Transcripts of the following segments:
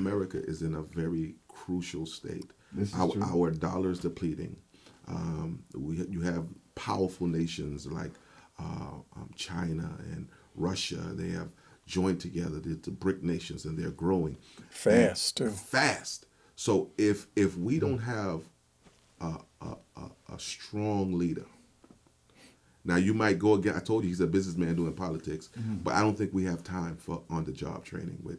America is in a very crucial state. This is true. Our dollar is depleting. You have powerful nations like China and Russia. They have joined together, the BRIC nations, and they're growing Fast, too. Fast. So if we don't have a strong leader, now you might go again. I told you he's a businessman doing politics, but I don't think we have time for on-the-job training with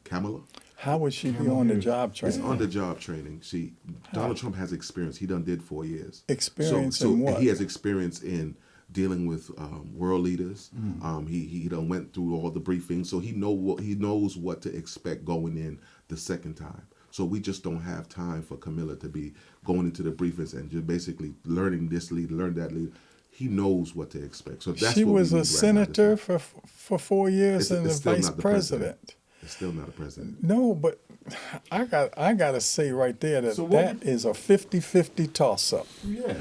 Kamala. How would she be on the job It's training? on-the-job training. See, Donald Trump has experience. He done did 4 years. Experience so in what? He has experience in dealing with world leaders. He done went through all the briefings, so he knows what to expect going in the second time. So we just don't have time for Camilla to be going into the briefings and just basically learning this lead, learn that lead. He knows what to expect. So that's She what was we a need right now. senator for 4 years and It's a still vice not the president. It's still not a president. No, but I gotta say right there that So what that is a 50-50 toss up. Yeah.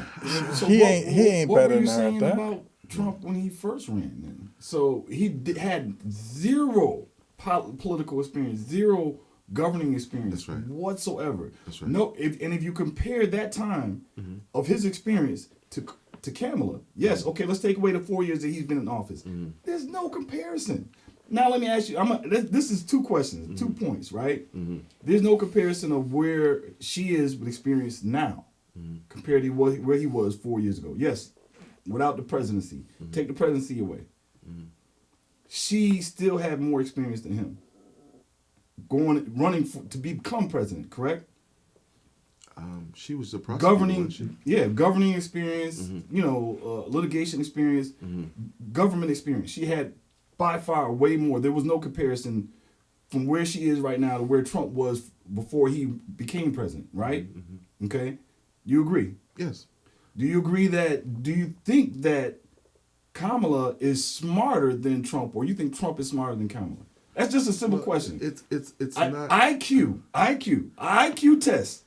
He ain't what better were you than her saying at that. about Trump when he first ran? Then? So he had zero political experience, zero governing experience That's right. whatsoever. That's right. No, if you compare that time of his experience to Kamala, yes, okay, let's take away the 4 years that he's been in office. There's no comparison. Now let me ask you. This is two questions, 2 points, right? There's no comparison of where she is with experience now compared to where he was 4 years ago. Yes, without the presidency, take the presidency away. She still had more experience than him. Running to become president, correct? She was the prosecutor. Governing, wasn't she? governing experience, litigation experience, government experience. She had by far way more. There was no comparison from where she is right now to where Trump was before he became president, right? Okay, you agree? Yes. Do you think that Kamala is smarter than Trump, or you think Trump is smarter than Kamala? That's just a simple question. It's not. IQ test.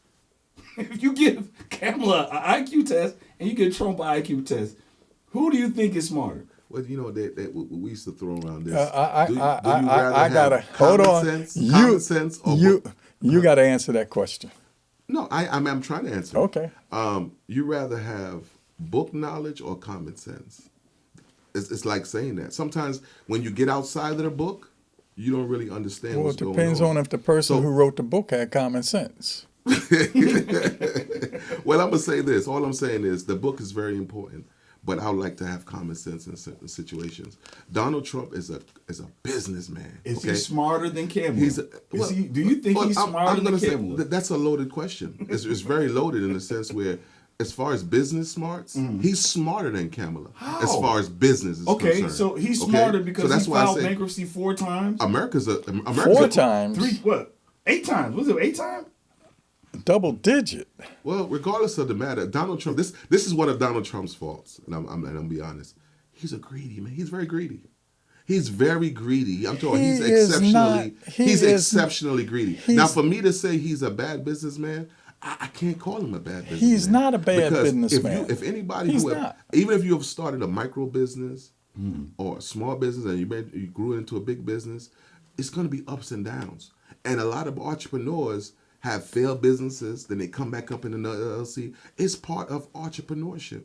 If you give Kamala an IQ test and you give Trump an IQ test, who do you think is smarter? Well, we used to throw around this. I gotta hold on. Common sense, or You got to answer that question. No, I'm trying to answer. Okay. You rather have book knowledge or common sense? It's like saying that. Sometimes when you get outside of the book, you don't really understand Well, what's it going on. depends on if the person who wrote the book had common sense. Well, I'm going to say this. All I'm saying is the book is very important, but I would like to have common sense in certain situations. Donald Trump is a businessman. Is he smarter than Kamala? Do you think he's I'm smarter gonna than say Kamala? that's a loaded question. It's very loaded in the sense where, as far as business smarts, he's smarter than Kamala. How? As far as business is concerned. So he's smarter because that's he why I filed say bankruptcy 4 times? America's 4 times. 8 times? Was it 8 times? Double digit. Well, regardless of the matter, Donald Trump. This is one of Donald Trump's faults, and I'm gonna be honest. He's a greedy man. He's very greedy. He's very greedy. I'm talking. He's exceptionally greedy. Now, for me to say he's a bad businessman, I can't call him a bad businessman. He's not a bad because businessman. If anybody, He's not. even if you have started a micro business or a small business and you grew it into a big business, it's going to be ups and downs. And a lot of entrepreneurs have failed businesses, then they come back up in another LLC. It's part of entrepreneurship.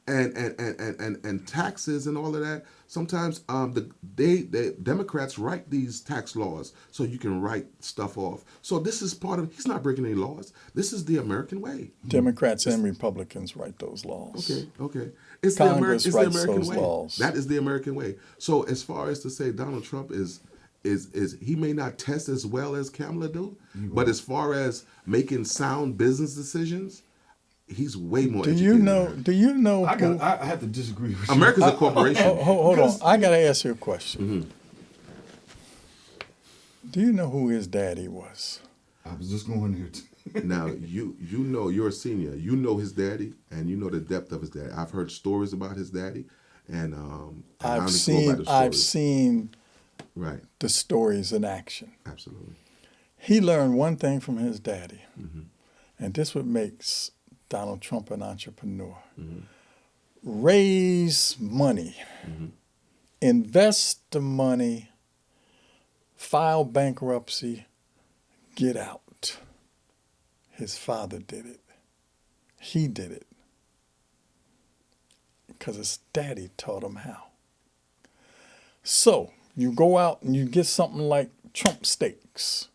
And taxes and all of that. Sometimes the Democrats write these tax laws so you can write stuff off. So this is part of. He's not breaking any laws. This is the American way. Democrats and Republicans write those laws. Okay. It's Congress the writes American those way. laws. That is the American way. So as far as to say Donald Trump is he may not test as well as Kamala do, but as far as making sound business decisions, he's way more educated than her. Do you know? I have to disagree with you. America's a corporation. Hold on. I got to ask you a question. Do you know who his daddy was? I was just going here. Now you know, you're a senior. You know his daddy, and you know the depth of his daddy. I've heard stories about his daddy, and I've seen right the stories in action. Absolutely. He learned one thing from his daddy, and this what makes Donald Trump an entrepreneur. Raise money, invest the money, file bankruptcy, get out. His father did it. He did it. Because his daddy taught him how. So you go out and you get something like Trump steaks.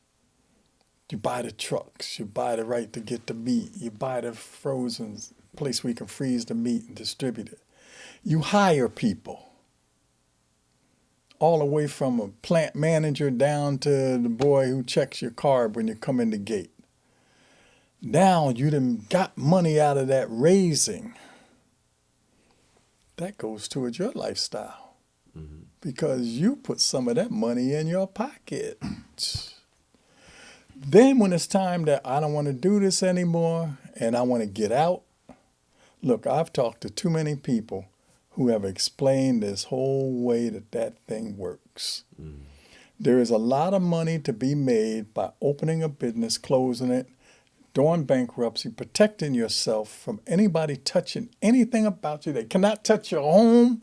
You buy the trucks. You buy the right to get the meat. You buy the frozen place where you can freeze the meat and distribute it. You hire people. All the way from a plant manager down to the boy who checks your card when you come in the gate. Now you done got money out of that raising. That goes towards your lifestyle. Mm-hmm. Because you put some of that money in your pocket. Then when it's time that I don't want to do this anymore and I want to get out, look, I've talked to too many people who have explained this whole way that thing works. Mm. There is a lot of money to be made by opening a business, closing it, doing bankruptcy, protecting yourself from anybody touching anything about you. They cannot touch your home.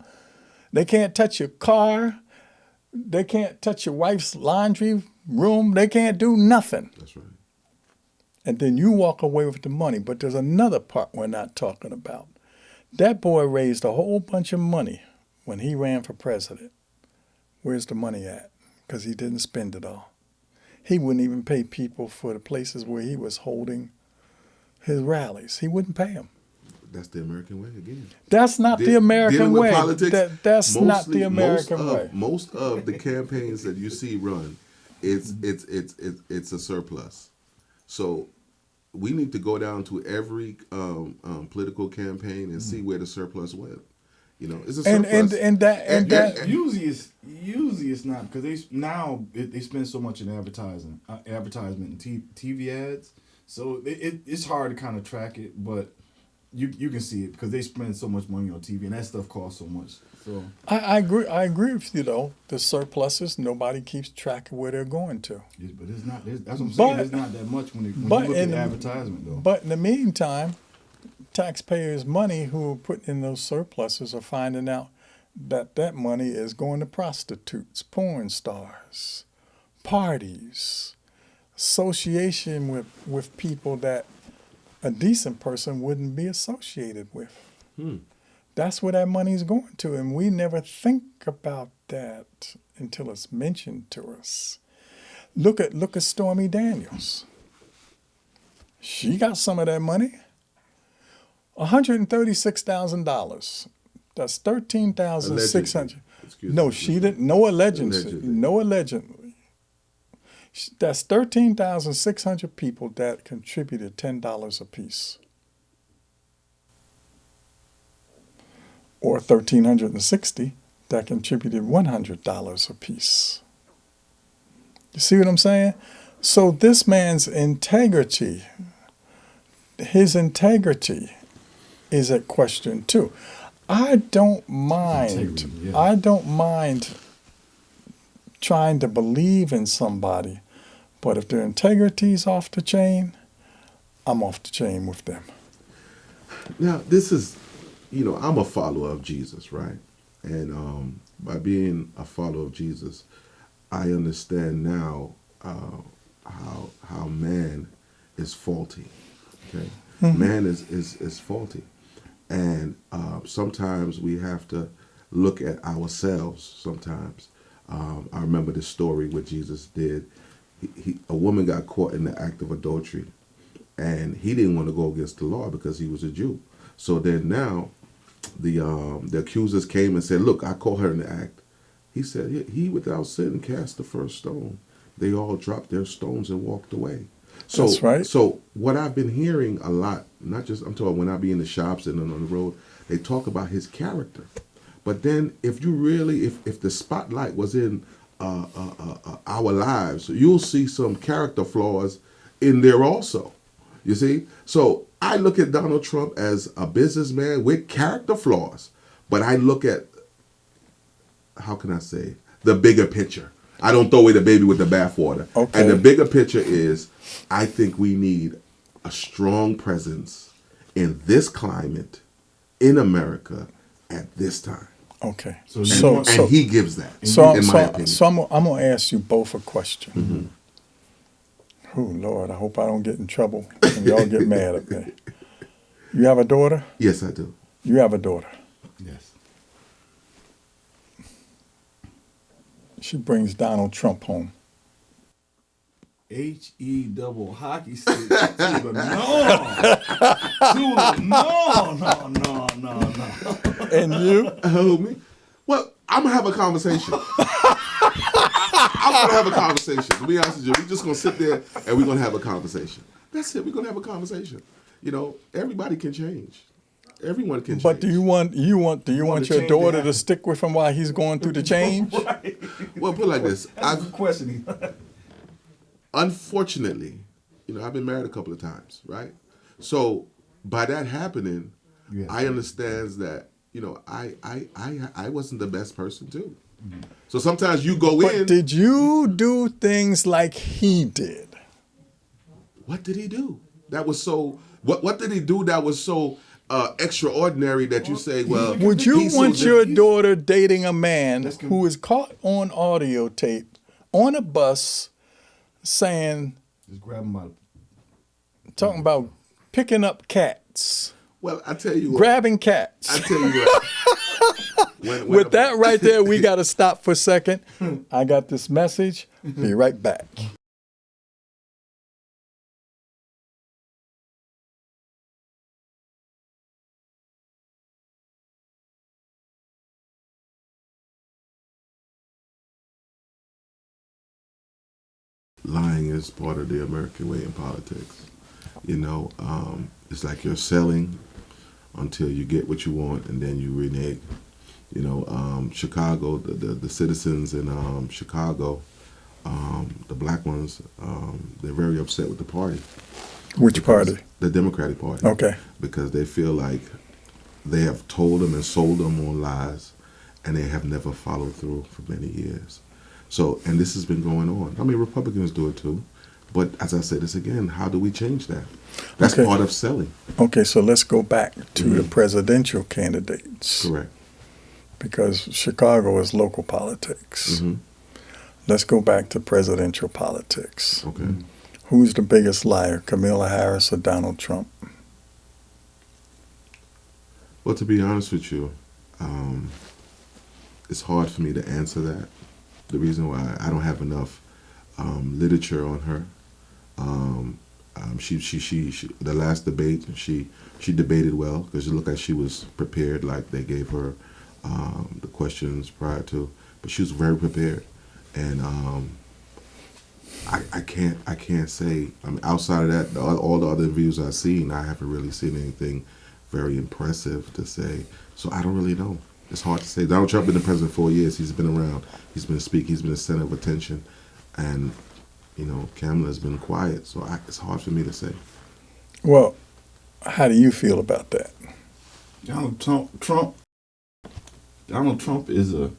They can't touch your car. They can't touch your wife's laundry room. They can't do nothing. That's right. And then you walk away with the money. But there's another part we're not talking about. That boy raised a whole bunch of money when he ran for president. Where's the money at? Because he didn't spend it all. He wouldn't even pay people for the places where he was holding his rallies. He wouldn't pay them. That's the American way again. That's not the American way. Politics, that's not the American way. Most of the campaigns that you see run, it's a surplus. So we need to go down to every political campaign and see where the surplus went. You know, it's a surplus. And that usually it's not, because they spend so much in advertisement and TV ads. So it's hard to kind of track it, but you can see it because they spend so much money on TV and that stuff costs so much. So I agree with you though. The surpluses, nobody keeps track of where they're going to. Yes, but it's not. That's what I'm saying. It's not that much when you look at advertisement though. But in the meantime, taxpayers' money who are putting in those surpluses are finding out that money is going to prostitutes, porn stars, parties, association with people that a decent person wouldn't be associated with. That's where that money's going to, and we never think about that until it's mentioned to us. Look at Stormy Daniels. She got some of that money. $136,000. That's $13,600. No, she didn't. No allegedly. No allegedly. That's 13,600 people that contributed $10 apiece. Or 1,360 that contributed $100 apiece. You see what I'm saying? So this man's integrity, his integrity is at question too. I don't mind trying to believe in somebody, but if their integrity's off the chain, I'm off the chain with them. Now, this is, I'm a follower of Jesus, right? And by being a follower of Jesus, I understand now how man is faulty. Okay, man is faulty, and sometimes we have to look at ourselves. Sometimes I remember the story what Jesus did. A woman got caught in the act of adultery, and he didn't want to go against the law because he was a Jew. So then now, the accusers came and said, "Look, I caught her in the act." He said, "He without sin cast the first stone." They all dropped their stones and walked away. So, that's right. So what I've been hearing a lot, not just I'm talking when I be in the shops and on the road, they talk about his character. But then if you really, if the spotlight was in our lives, you'll see some character flaws in there also. You see? So I look at Donald Trump as a businessman with character flaws, but I look at, how can I say, the bigger picture. I don't throw away the baby with the bathwater. Okay. And the bigger picture is, I think we need a strong presence in this climate, in America, at this time. Okay. And he gives that, in my opinion. So I'm going to ask you both a question. Oh, Lord, I hope I don't get in trouble and y'all get mad at me. You have a daughter? Yes, I do. You have a daughter. Yes. She brings Donald Trump home. HE double hockey stick to the no. To the no. And you? Oh, me? Well, I'm gonna have a conversation. I'm gonna have a conversation. To be honest with you, we're just gonna sit there and we're gonna have a conversation. That's it. We're gonna have a conversation. You know, everybody can change. Everyone can change. But do you want the your change daughter to to stick with him while he's going through the change? Right. Well, put it like this. That's a good question. Unfortunately, you know, I've been married a couple of times, right? So by that happening, Yes. I understand that, you know, I wasn't the best person too. So sometimes you go in. But did you do things like he did? What did he do? That was so. What did he do that was so extraordinary that you say, well, Would you he's so want your different? daughter dating a man That's who is caught on audio tape on a bus saying, Just grab him by talking about picking up cats, Well, I tell you what. grabbing cats? I tell you what. When With that right there, we got to stop for a second. I got this message. Be right back. lying is part of the American way in politics. You know, it's like you're selling until you get what you want, and then you renege. You know, Chicago, the citizens in Chicago, the black ones, they're very upset with the party. Which party? The Democratic Party. Okay. Because they feel like they have told them and sold them on lies, and they have never followed through for many years. So, and this has been going on. I mean, Republicans do it too. But as I say this again, how do we change that? That's Okay. part of selling. Okay, so let's go back to the presidential candidates. Correct. Because Chicago is local politics. Hmm. Let's go back to presidential politics. Okay. Who's the biggest liar, Kamala Harris or Donald Trump? Well, to be honest with you, it's hard for me to answer that. The reason why I don't have enough literature on her. She the last debate, she debated well because it looked like she was prepared, like they gave her the questions prior to, but she was very prepared. And I can't say. I mean, outside of that, all the other reviews I've seen, I haven't really seen anything very impressive to say. So I don't really know. It's hard to say. Donald Trump been the president 4 years. He's been around. He's been speaking. He's been the center of attention, and you know, Kamala's been quiet. So it's hard for me to say. Well, how do you feel about that? Donald Trump is a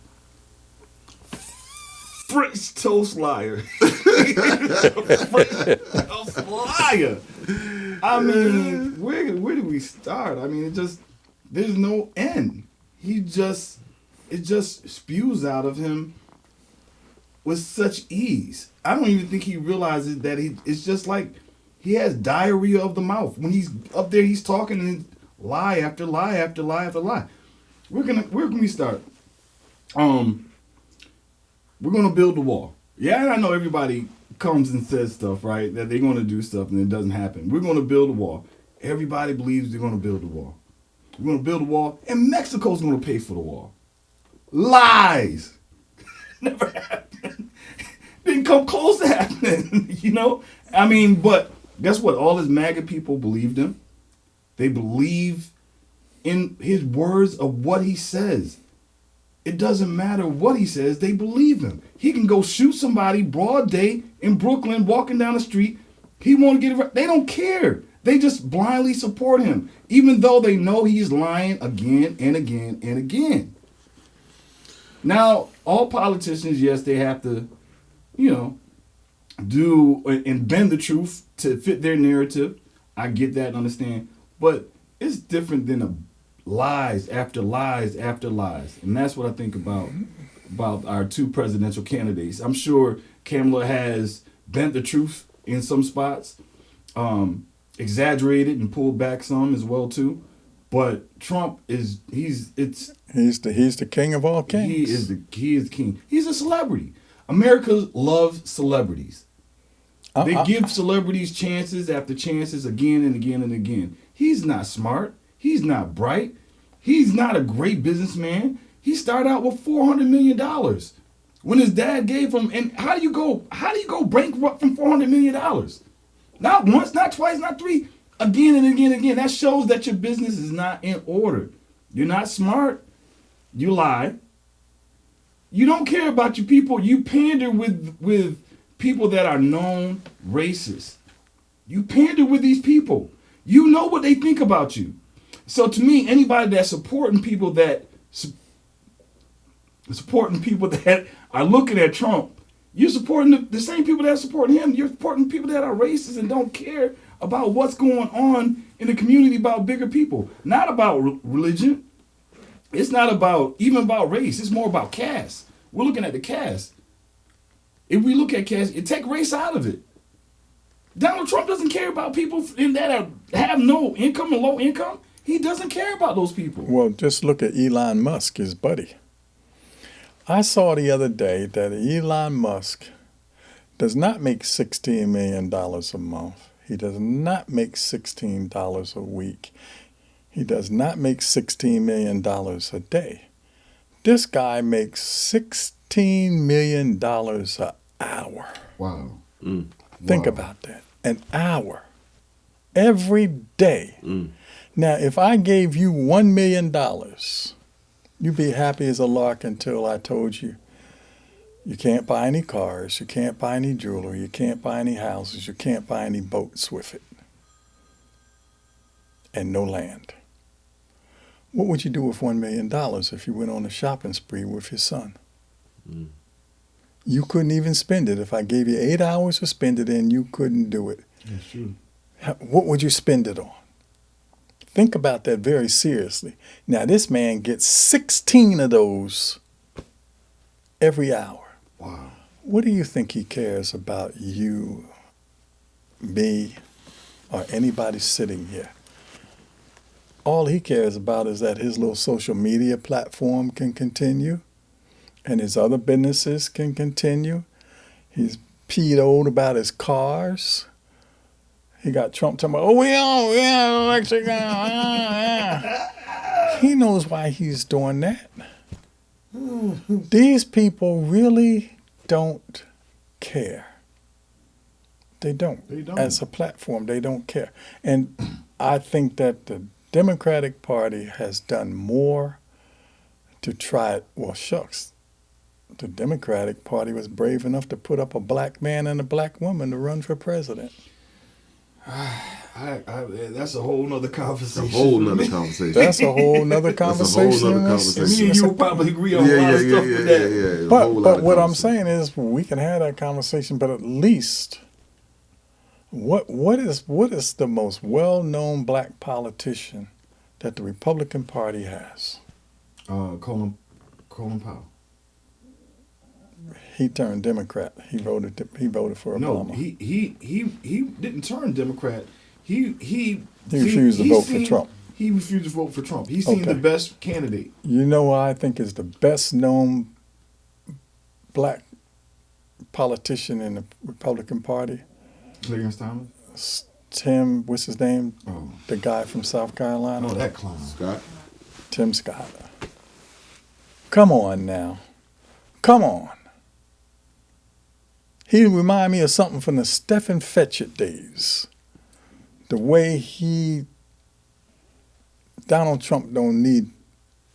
French toast liar. French toast liar. I mean, where do we start? I mean, there's no end. It just spews out of him with such ease. I don't even think he realizes that it's just like he has diarrhea of the mouth. When he's up there, he's talking and lie after lie after lie after lie. Where can we start? We're gonna build the wall. Yeah, I know everybody comes and says stuff, right? That they're gonna do stuff and it doesn't happen. We're gonna build a wall. Everybody believes they're gonna build a wall. We're gonna build a wall, and Mexico's gonna pay for the wall. Lies. Never happened. Didn't come close to happening. You know? I mean, but guess what? All his MAGA people believed him. They believe in his words of what he says. It doesn't matter what he says, they believe him. He can go shoot somebody broad day in Brooklyn, walking down the street. He won't get it. They don't care. They just blindly support him, even though they know he's lying again and again and again. Now, all politicians, yes, they have to, do and bend the truth to fit their narrative. I get that and understand. But it's different than lies after lies after lies. And that's what I think about our two presidential candidates. I'm sure Kamala has bent the truth in some spots, exaggerated and pulled back some as well too. But Trump he's the king of all kings. He is king. He's a celebrity. America loves celebrities. They give celebrities chances after chances again and again and again. He's not smart. He's not bright. He's not a great businessman. He started out with $400 million when his dad gave him. And how do you go bankrupt from $400 million? Not once, not twice, not three. Again and again and again. That shows that your business is not in order. You're not smart. You lie. You don't care about your people. You pander with people that are known racists. You pander with these people. You know what they think about you. So to me, anybody that's supporting people that are looking at Trump, you're supporting the same people that are supporting him. You're supporting people that are racist and don't care about what's going on in the community about bigger people. Not about religion. It's not even about race. It's more about caste. We're looking at the caste. If we look at caste, take race out of it. Donald Trump doesn't care about people that have no income or low income. He doesn't care about those people. Well, just look at Elon Musk, his buddy. I saw the other day that Elon Musk does not make $16 million a month. He does not make $16 a week. He does not make $16 million a day. This guy makes $16 million an hour. Wow. Think about that. An hour. Every day. Now, if I gave you $1 million, you'd be happy as a lark until I told you you can't buy any cars, you can't buy any jewelry, you can't buy any houses, you can't buy any boats with it. And no land. What would you do with $1 million if you went on a shopping spree with your son? You couldn't even spend it. If I gave you 8 hours to spend it in, you couldn't do it. That's true. What would you spend it on? Think about that very seriously. Now, this man gets 16 of those every hour. Wow. What do you think he cares about you, me, or anybody sitting here? All he cares about is that his little social media platform can continue and his other businesses can continue. He's peed about his cars. He got Trump talking about, we on electric. He knows why he's doing that. These people really don't care. They don't. As a platform, they don't care. And I think that the Democratic Party has done more to try it. Well, shucks. The Democratic Party was brave enough to put up a black man and a black woman to run for president. That's a whole nother conversation. That's a whole nother conversation. Me and you will probably agree on a lot of stuff with that. But what I'm saying is we can have that conversation, but at least what is the most well-known black politician that the Republican Party has? Colin Powell. He turned Democrat. He voted for Obama. No, he didn't turn Democrat. He refused to vote for Trump. He refused to vote for Trump. He's seen the best candidate. You know what I think is the best known black politician in the Republican Party? Clarence Thomas? Tim, what's his name? Oh. The guy from South Carolina? Oh, that clown. Scott? Tim Scott. Come on now. Come on. He remind me of something from the Stephen Fetchit days. The way Donald Trump don't need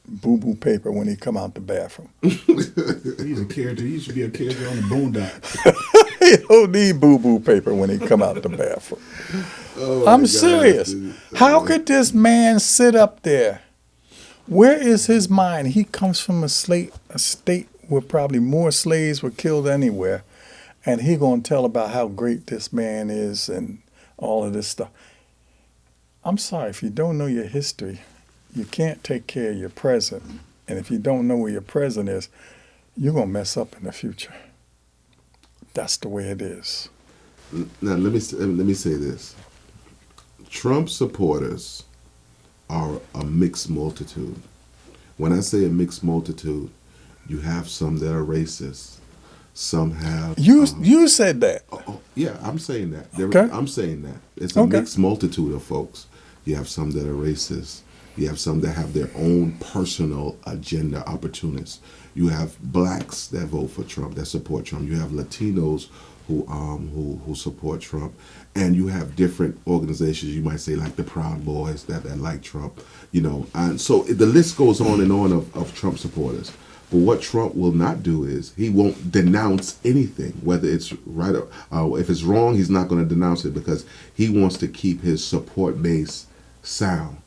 boo-boo paper when he come out the bathroom. He's a character. He should be a character on the Boondocks. He don't need boo-boo paper when he come out the bathroom. I'm serious. How could this man sit up there? Where is his mind? He comes from a state where probably more slaves were killed anywhere. And he going to tell about how great this man is and all of this stuff. I'm sorry, if you don't know your history, you can't take care of your present. And if you don't know where your present is, you're going to mess up in the future. That's the way it is. Now let me say this: Trump supporters are a mixed multitude. When I say a mixed multitude, you have some that are racist. Some have You said that. yeah, I'm saying that. Okay. I'm saying that it's a Okay. mixed multitude of folks. You have some that are racist. You have some that have their own personal agenda, opportunists. You have blacks that vote for Trump, that support Trump. You have Latinos who support Trump, and you have different organizations. You might say like the Proud Boys that like Trump, And so the list goes on and on of Trump supporters. But what Trump will not do is he won't denounce anything, whether it's right or if it's wrong, he's not going to denounce it because he wants to keep his support base sound.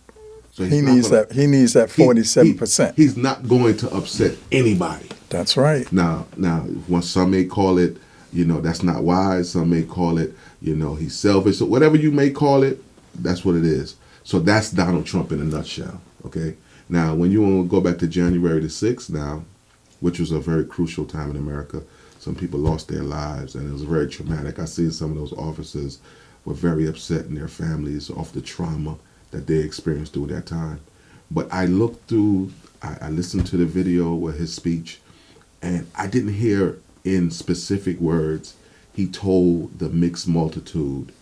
So He needs that. He needs that 47%. He's not going to upset anybody. That's right. Now, some may call it, that's not wise. Some may call it, he's selfish. So whatever you may call it, that's what it is. So that's Donald Trump in a nutshell. Okay. Now, when you want to go back to January the 6th now, which was a very crucial time in America, some people lost their lives, and it was very traumatic. I seen some of those officers were very upset in their families off the trauma that they experienced during that time. But I looked through, I listened to the video with his speech, and I didn't hear in specific words he told the mixed multitude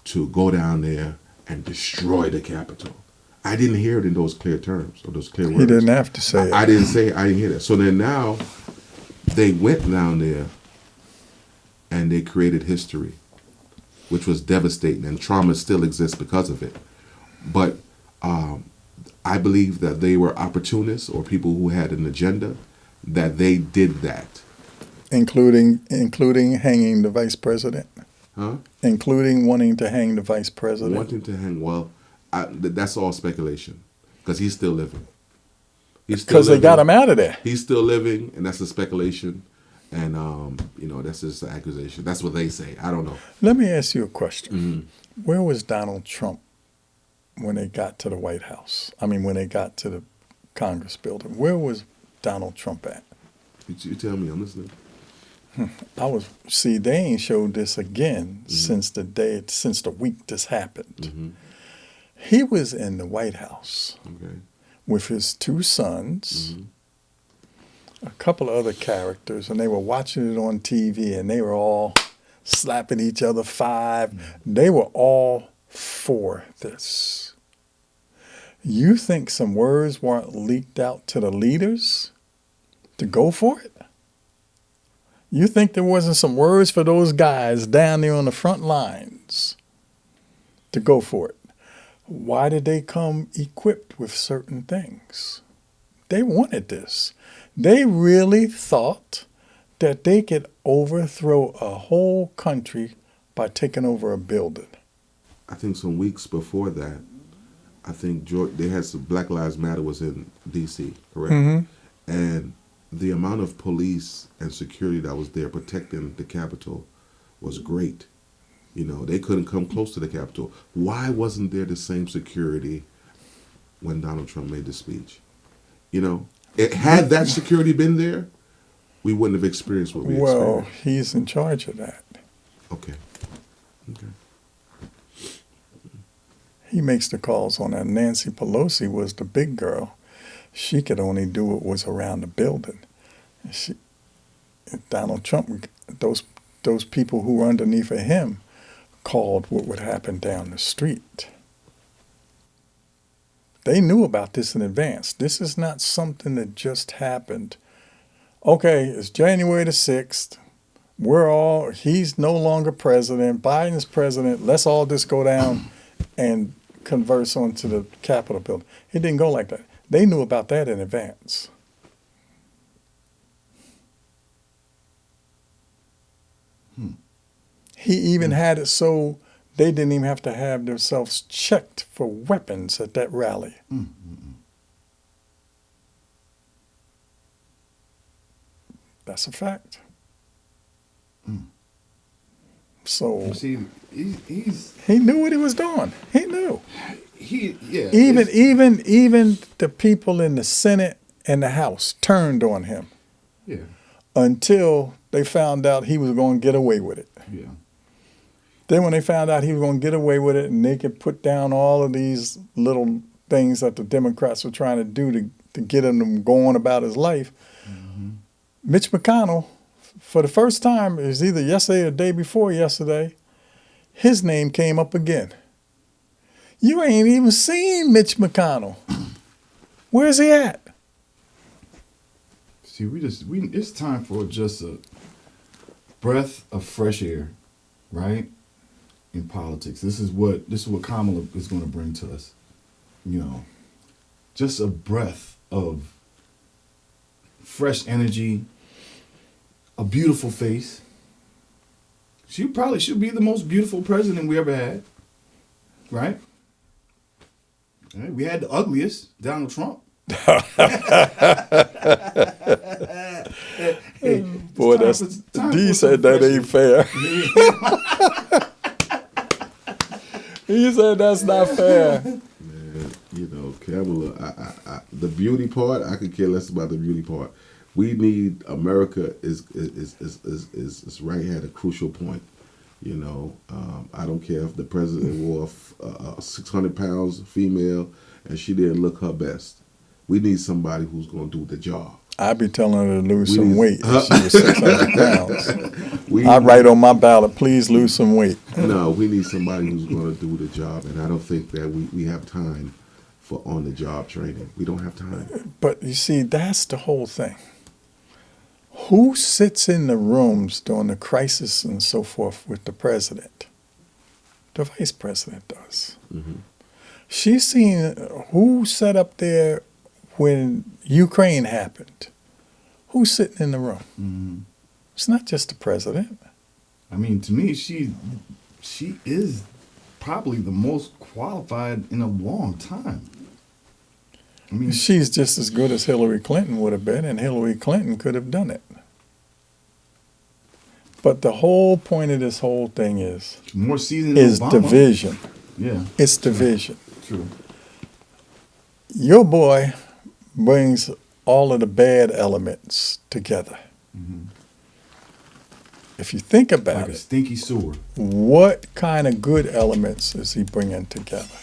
to go down there and destroy the Capitol. I didn't hear it in those clear terms or those clear words. He didn't have to say it. I didn't say it. I didn't hear that. So then now they went down there and they created history, which was devastating, and trauma still exists because of it. But I believe that they were opportunists or people who had an agenda, that they did that. Including hanging the vice president. Huh? Including wanting to hang the vice president. Wanting to hang, well, that's all speculation because he's still living. Because they got him out of there. He's still living, and that's a speculation. And, that's just an accusation. That's what they say. I don't know. Let me ask you a question. Mm-hmm. Where was Donald Trump when they got to the White House? I mean, when they got to the Congress building. Where was Donald Trump at? You tell me. I'm listening. They ain't showed this again since the week this happened. Mm-hmm. He was in the White House with his two sons, a couple of other characters, and they were watching it on TV, and they were all slapping each other five. They were all for this. You think some words weren't leaked out to the leaders to go for it? You think there wasn't some words for those guys down there on the front lines to go for it? Why did they come equipped with certain things? They wanted this. They really thought that they could overthrow a whole country by taking over a building. I think some weeks before that, I think they had some Black Lives Matter was in D.C., correct? Mm-hmm. And the amount of police and security that was there protecting the Capitol was great. They couldn't come close to the Capitol. Why wasn't there the same security when Donald Trump made the speech? Had that security been there, we wouldn't have experienced what we experienced. Well, he's in charge of that. Okay. He makes the calls on that. Nancy Pelosi was the big girl. She could only do what was around the building. Donald Trump, those people who were underneath of him called what would happen down the street. They knew about this in advance. This is not something that just happened. Okay, it's January the 6th. He's no longer president. Biden's president. Let's all just go down and converse onto the Capitol building. It didn't go like that. They knew about that in advance. He even had it so they didn't even have to have themselves checked for weapons at that rally. That's a fact. So See, he knew what he was doing. He knew. yeah. Even the people in the Senate and the House turned on him. Yeah. Until they found out he was going to get away with it. Yeah. Then when they found out he was going to get away with it and they could put down all of these little things that the Democrats were trying to do to get him going about his life, Mitch McConnell, for the first time, it was either yesterday or the day before yesterday, his name came up again. You ain't even seen Mitch McConnell. Where's he at? See, it's time for just a breath of fresh air, right? In politics. This is what Kamala is going to bring to us. You know, just a breath of fresh energy, a beautiful face. She probably should be the most beautiful president we ever had, right? Right? We had the ugliest, Donald Trump. Hey, Boy, D said that ain't fair. He said that's not fair. Man, you know, Kamala, the beauty part, I could care less about the beauty part. We need America is right here at a crucial point. You know, I don't care if the president wore a 600 pounds female and she didn't look her best. We need somebody who's going to do the job. I'd be telling her to lose some weight if she was 600 pounds. I'd write on my ballot, please lose some weight. No, we need somebody who's going to do the job, and I don't think that we have time for on-the-job training. We don't have time. But you see, that's the whole thing. Who sits in the rooms during the crisis and so forth with the president? The vice president does. Mm-hmm. She's seen who sat up there when Ukraine happened. Who's sitting in the room? Mm-hmm. It's not just the president. I mean, to me, she is probably the most qualified in a long time. I mean, she's just as good as Hillary Clinton would have been, and Hillary Clinton could have done it. But the whole point of this whole thing is more seasoned than Obama. Division. Yeah, it's division. True. Your boy brings all of the bad elements together. Mm-hmm. If you think about like a stinky sewer. what kind of good elements is he bringing together?